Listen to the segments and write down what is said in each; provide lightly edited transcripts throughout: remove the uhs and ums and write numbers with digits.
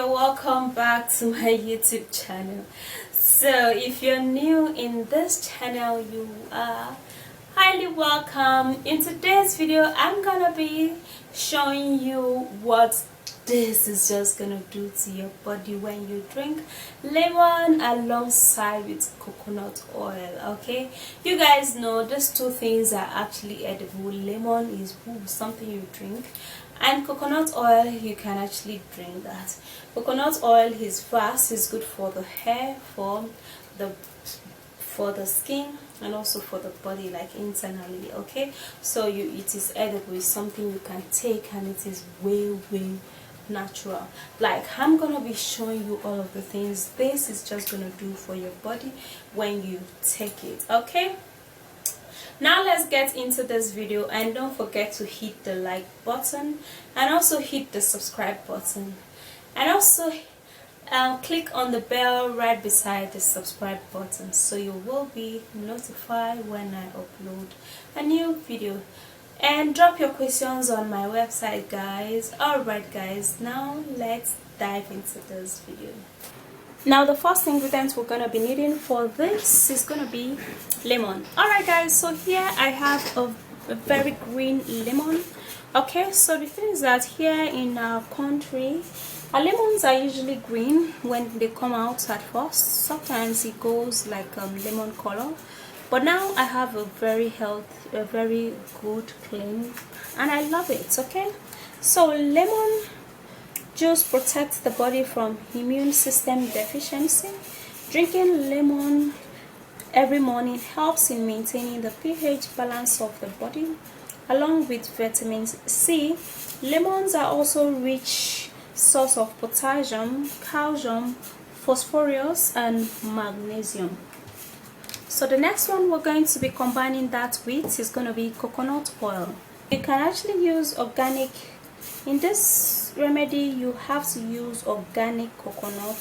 you're welcome back to my YouTube channel. So if you're new in this channel, you are highly welcome. In today's video, I'm gonna be showing you what this is just gonna do to your body when you drink lemon alongside with coconut oil. Okay, you guys know these two things are actually edible. Lemon is something you drink, and coconut oil, you can actually drink that. Coconut oil is fast, is good for the hair, for the skin, and also for the body, like internally. Okay, so it is edible, it's something you can take, and it is way natural. Like, I'm gonna be showing you all of the things this is just gonna do for your body when you take it. Okay, now let's get into this video, and don't forget to hit the like button and also hit the subscribe button, and also click on the bell right beside the subscribe button so you will be notified when I upload a new video. And drop your questions on my website, guys. Alright guys, now let's dive into this video. Now the first ingredient we're going to be needing for this is going to be lemon. Alright guys, so here I have a very green lemon. Okay, so the thing is that here in our country, our lemons are usually green when they come out at first. Sometimes it goes like lemon color, but now I have a very good clean, and I love it. Okay, so lemon juice protects the body from immune system deficiency. Drinking lemon every morning helps in maintaining the pH balance of the body. Along with vitamin C, lemons are also rich source of potassium, calcium, phosphorus, and magnesium. So the next one we're going to be combining that with is going to be coconut oil. You can actually use organic. In this remedy, you have to use organic coconut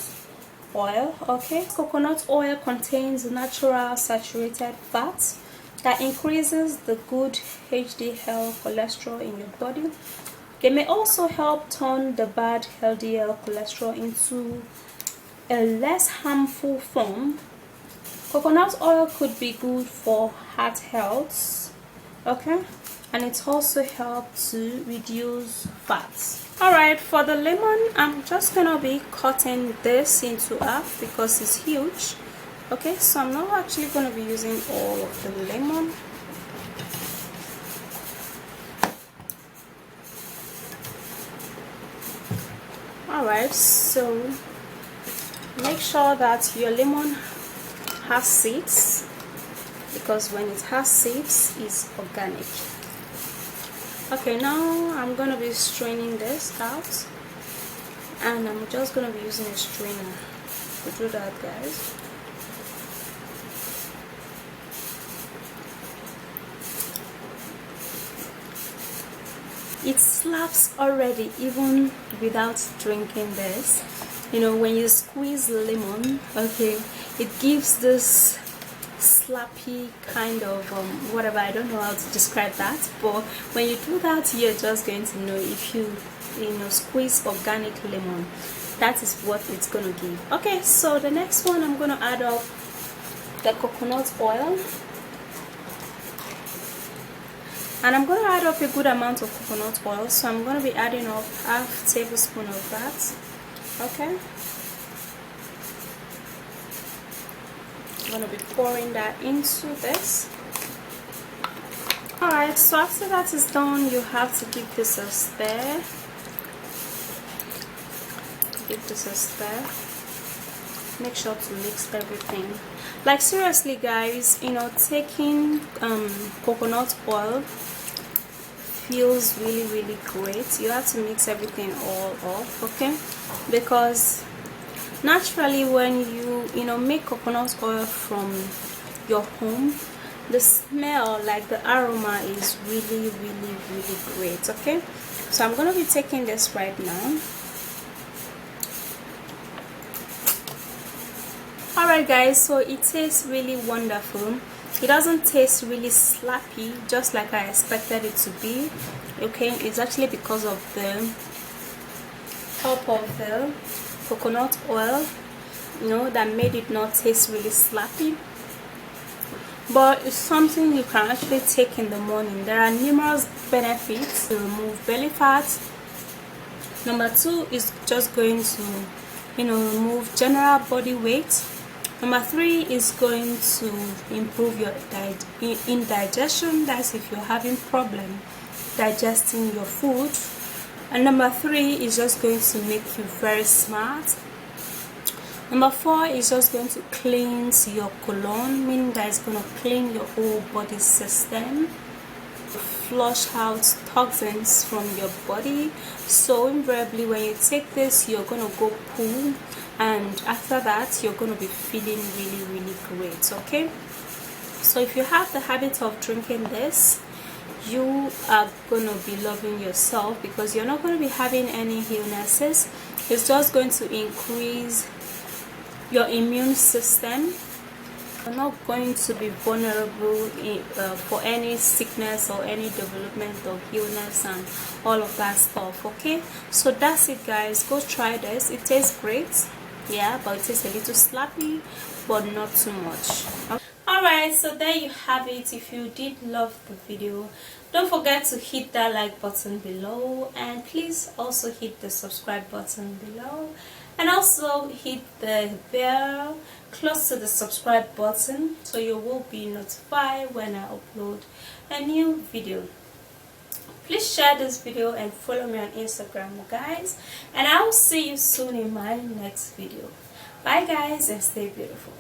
oil. Okay, coconut oil contains natural saturated fat that increases the good HDL cholesterol in your body. They may also help turn the bad LDL cholesterol into a less harmful form. Coconut oil could be good for heart health, okay, and it also helps to reduce fats. Alright, for the lemon, I'm just gonna be cutting this into half because it's huge. Okay, so I'm not actually gonna be using all of the lemon. Alright, so make sure that your lemon has seeds, because when it has seeds, it's organic. Okay, now I'm gonna be straining this out, and I'm just gonna be using a strainer to do that, guys. It slaps already, even without drinking this. You know, when you squeeze lemon, okay, it gives this slappy kind of whatever, I don't know how to describe that, but when you do that, you're just going to know. If you squeeze organic lemon, that is what it's gonna give. Okay, so the next one, I'm gonna add up the coconut oil, and I'm gonna add up a good amount of coconut oil, so I'm gonna be adding up half tablespoon of that. Okay, I'm gonna be pouring that into this. Alright, so after that is done, you have to give this a stir. Give this a stir. Make sure to mix everything. Like, seriously guys, taking coconut oil feels really great. You have to mix everything all up, okay, because naturally when you make coconut oil from your home, the smell, like the aroma, is really great. Okay, so I'm gonna be taking this right now. Alright guys, so it tastes really wonderful. It doesn't taste really slappy, just like I expected it to be. Okay, it's actually because of the help of the coconut oil, that made it not taste really slappy. But it's something you can actually take in the morning. There are numerous benefits to remove belly fat. Number 2 is just going to remove general body weight. Number 3 is going to improve your indigestion. That's if you're having problem digesting your food. And number 3 is just going to make you very smart. Number 4 is just going to cleanse your colon, meaning that it's going to clean your whole body system, flush out toxins from your body. So invariably when you take this, you're going to go poo, and after that you're going to be feeling really great. Okay, so if you have the habit of drinking this, you are going to be loving yourself, because you're not going to be having any illnesses. It's just going to increase your immune system. You're not going to be vulnerable for any sickness or any development of illness and all of that stuff. Okay, so that's it, guys. Go try this. It tastes great, yeah, but it tastes a little slappy, but not too much. Alright, so there you have it. If you did love the video, don't forget to hit that like button below, and please also hit the subscribe button below, and also hit the bell close to the subscribe button so you will be notified when I upload a new video. Please share this video and follow me on Instagram, guys, and I will see you soon in my next video. Bye guys, and stay beautiful.